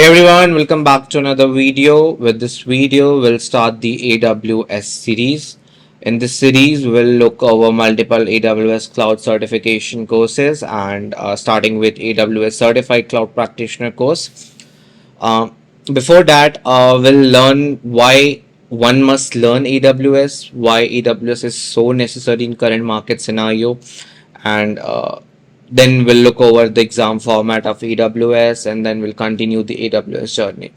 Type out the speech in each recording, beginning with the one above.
Everyone, welcome back to another video. With this video, we'll start the AWS series. In this series, we'll look over multiple AWS cloud certification courses and starting with AWS Certified Cloud Practitioner course. Uh, Before that, we'll learn why one must learn AWS, why AWS is so necessary in current market scenario, and then we'll look over the exam format of AWS, and then we'll continue the AWS journey.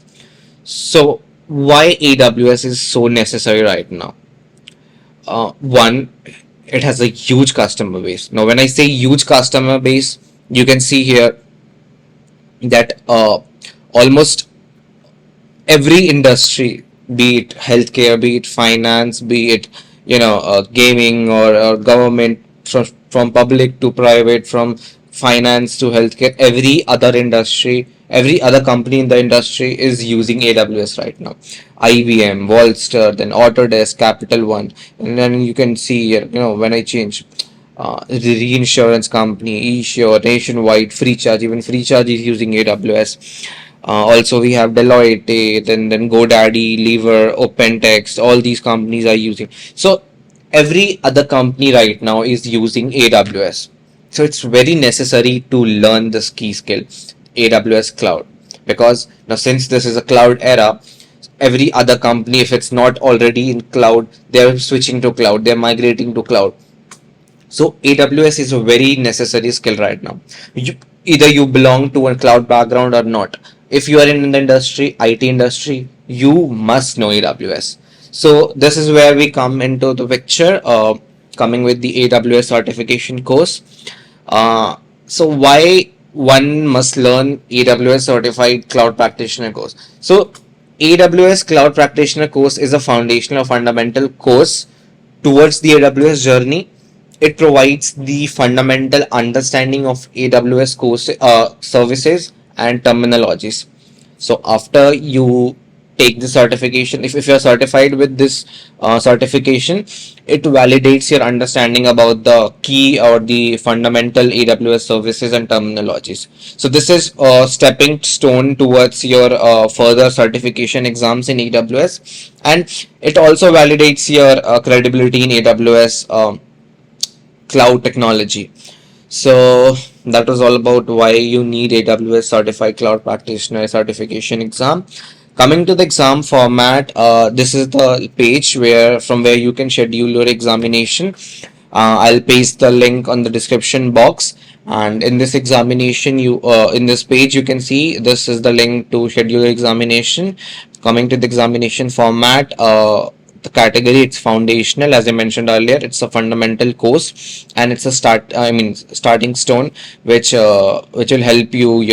So, why AWS is so necessary right now? One, it has a huge customer base. Now, when I say huge customer base, you can see here that almost every industry, be it healthcare, be it finance, be it gaming or government, from public to private, from finance to healthcare, every other industry, every other company in the industry is using AWS right now. IBM, Wallster, then Autodesk, Capital One, and then you can see here, when I change the reinsurance company, eSure, Nationwide, Freecharge, even Freecharge is using AWS. Also, we have Deloitte, then GoDaddy, Lever, OpenText. All these companies are using. So every other company right now is using AWS. So it's very necessary to learn this key skill, AWS cloud, because now since this is a cloud era, every other company, if it's not already in cloud, they're switching to cloud, they're migrating to cloud. So AWS is a very necessary skill right now. Either you belong to a cloud background or not. If you are in the industry, IT industry, you must know AWS. So this is where we come into the picture, coming with the AWS certification course. So why one must learn AWS certified cloud practitioner course? So AWS cloud practitioner course is a foundational or fundamental course towards the AWS journey. It provides the fundamental understanding of AWS course services and terminologies. So after you take the certification, if you're certified with this certification, it validates your understanding about the key or the fundamental AWS services and terminologies. So this is a stepping stone towards your further certification exams in AWS, and it also validates your credibility in AWS cloud technology. So that was all about why you need AWS Certified Cloud Practitioner certification exam. Coming to the exam format, this is the page where you can schedule your examination. I'll paste the link on the description box, and in this examination, in this page you can see this is the link to schedule your examination. Coming to the examination format, the category, it's foundational. As I mentioned earlier, it's a fundamental course, and it's a starting stone, which will help you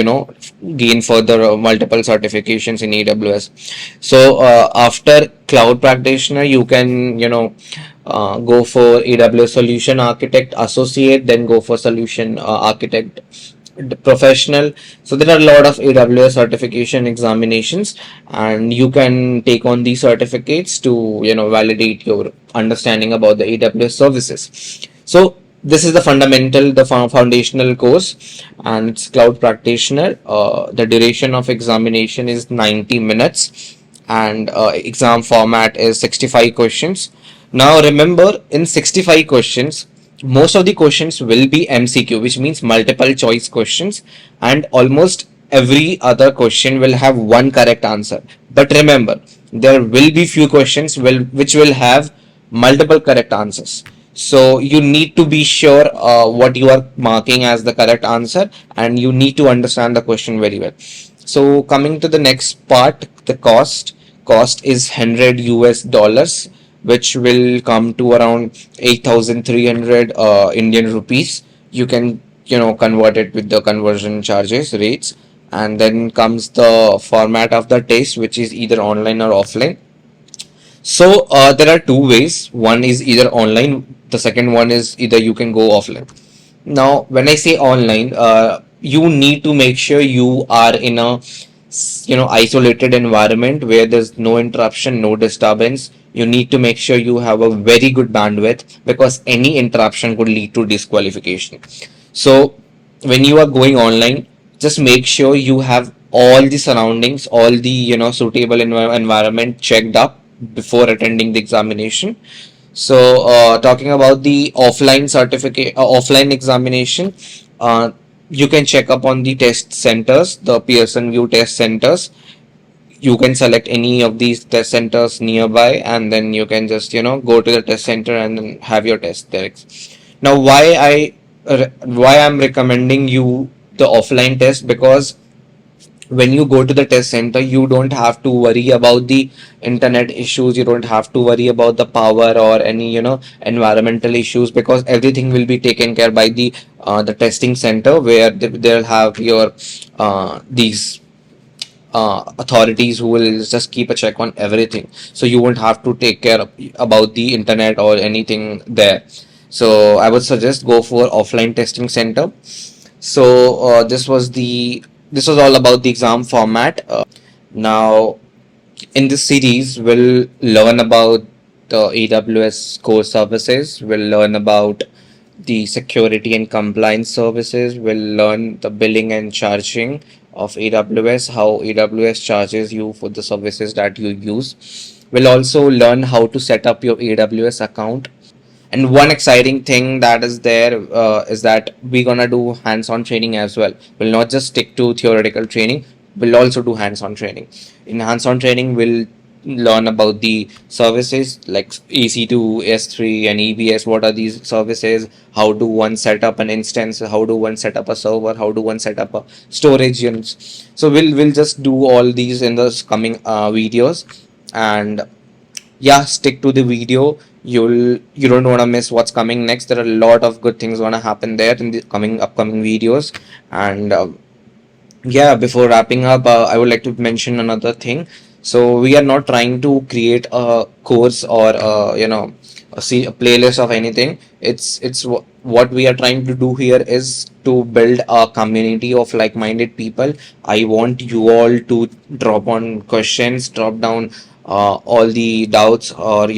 gain further multiple certifications in AWS. So after cloud practitioner, you can go for AWS solution architect associate, then go for solution architect professional. So there are a lot of AWS certification examinations, and you can take on these certificates to validate your understanding about the AWS services. So this is the foundational course, and it's cloud practitioner. The duration of examination is 90 minutes, and exam format is 65 questions. Now remember, in 65 questions, most of the questions will be MCQ, which means multiple choice questions, and almost every other question will have one correct answer. But remember, there will be few questions which will have multiple correct answers. So you need to be sure what you are marking as the correct answer, and you need to understand the question very well. So coming to the next part, the cost is 100 US dollars, which will come to around 8,300 Indian rupees. You can convert it with the conversion charges rates, and then comes the format of the test, which is either online or offline. So there are two ways. One is either online. The second one is either you can go offline. Now, when I say online, you need to make sure you are in a isolated environment where there's no interruption, no disturbance. You need to make sure you have a very good bandwidth, because any interruption could lead to disqualification. So when you are going online, just make sure you have all the surroundings, all the suitable environment checked up before attending the examination. So, talking about the offline examination, uh, you can check up on the test centers, the Pearson VUE test centers. You can select any of these test centers nearby, and then you can just go to the test center and then have your test there. Now, why I'm recommending you the offline test, because when you go to the test center, you don't have to worry about the internet issues, you don't have to worry about the power or any environmental issues, because everything will be taken care by the testing center, where they'll have your these authorities who will just keep a check on everything, so you won't have to take care about the internet or anything there. So I would suggest go for offline testing center. So this was all about the exam format. Now, in this series, we'll learn about the AWS core services. We'll learn about the security and compliance services. We'll learn the billing and charging of AWS, how AWS charges you for the services that you use. We'll also learn how to set up your AWS account. And one exciting thing that is there is that we're gonna do hands-on training as well. We'll not just stick to theoretical training. We'll also do hands-on training. In hands-on training, we'll learn about the services like EC2, S3, and EBS. What are these services? How do one set up an instance? How do one set up a server? How do one set up a storage units? So we'll just do all these in the coming videos. And yeah, stick to the video. You don't want to miss what's coming next. There are a lot of good things gonna happen there in the coming upcoming videos. And yeah, before wrapping up, I would like to mention another thing. So we are not trying to create a course or a playlist of anything. What we are trying to do here is to build a community of like-minded people. I want you all to drop on questions, drop down all the doubts, or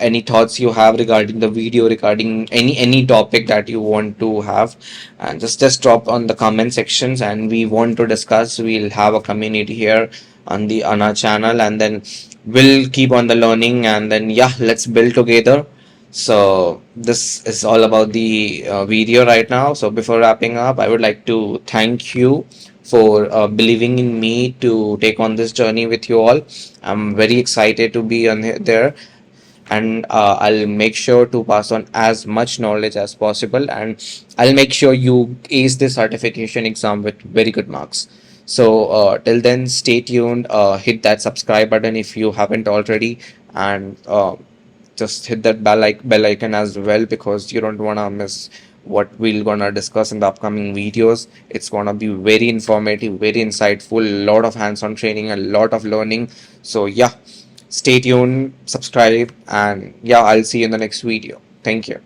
any thoughts you have regarding the video, regarding any topic that you want to have, and just drop on the comment sections, and we want to discuss. We'll have a community here on our channel, and then we'll keep on the learning, and then yeah, let's build together. So this is all about the video right now. So before wrapping up, I would like to thank you for believing in me to take on this journey with you all. I'm very excited to be on there, and I'll make sure to pass on as much knowledge as possible, and I'll make sure you ace this certification exam with very good marks. So till then, stay tuned. Hit that subscribe button if you haven't already, and just hit that bell icon as well, because you don't wanna miss what we're gonna discuss in the upcoming videos. It's gonna be very informative, very insightful, a lot of hands-on training, a lot of learning. So yeah, stay tuned, subscribe, and yeah, I'll see you in the next video. Thank you.